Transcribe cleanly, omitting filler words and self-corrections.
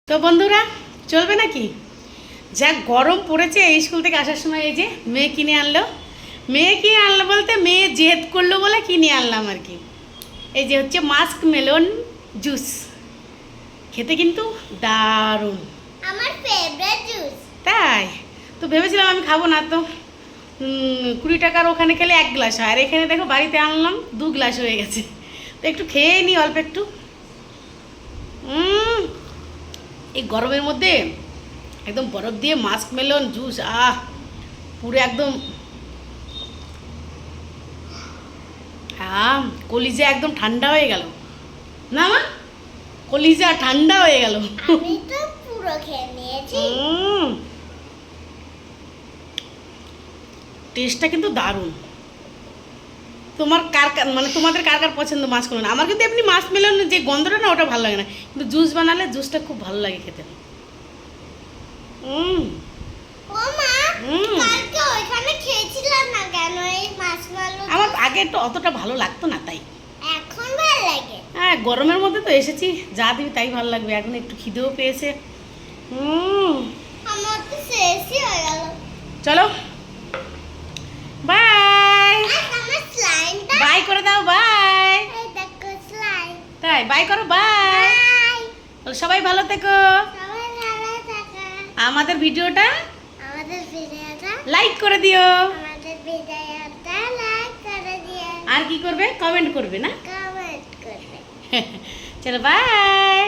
তো বন্ধুরা চলবে নাকি? যা গরম পড়েছে এই স্কুল থেকে আসার সময় এই যে মেয়ে কিনে আনলো বলতে মেয়ে জেদ করলো বলে কিনে আনলাম আর কি। এই যে হচ্ছে মাস্ক মেলন জুস, খেতে কিন্তু দারুণ, আমার ফেভারিট জুস। তাই তো ভেবেছিলাম আমি খাবো না, তো 20 টাকার ওখানে খেলে 1 গ্লাস হয়, আর এখানে দেখো বাড়িতে আনলাম 2 গ্লাস হয়ে গেছে। তো একটু খেয়ে নিই অল্প একটু। এই গরমের মধ্যে একদম বরফ দিয়ে মাস্ক মেলন জুস, পুরো একদম কলিজা একদম ঠান্ডা হয়ে গেল না মা, কলিজা ঠান্ডা হয়ে গেল। আমি তো পুরো খেয়ে নিয়েছি। টেস্টটা কিন্তু দারুণ। তোমার তোমাদের কার কার পছন্দ মাস্ক মেলন? আমার কিন্তু এমনি মাস্ক মেলন যে গন্ধটা না ওটা ভালো লাগে না, কিন্তু জুস বানালে জুসটা খুব ভালো লাগে খেতে। ও মা, কালকে ওইখানে খেয়েছিলাম না কেন এই মাছগুলো? আমার আগে তো অতটা ভালো লাগতো না, তাই এখন ভালো লাগে। হ্যাঁ, গরমের মধ্যে তো এসেছি, যা দিবি তাই ভালো লাগবে। এখন একটু খিদেও পেয়েছে। আমার তো শেষই হয়ে গেল। চলো বাই, আমার স্লাইমটা বাই করে দাও, বাই। এই দেখো স্লাইম। তাই বাই করো, বাই। বাই। সবাই ভালো থেকো। সবাই ভালো থাকো। আমাদের ভিডিওটা আমাদের ভিডিওটা লাইক করে দিও। লাইক করে দিও। আর কি করবে? কমেন্ট করবে না? কমেন্ট করবে। চলো বাই।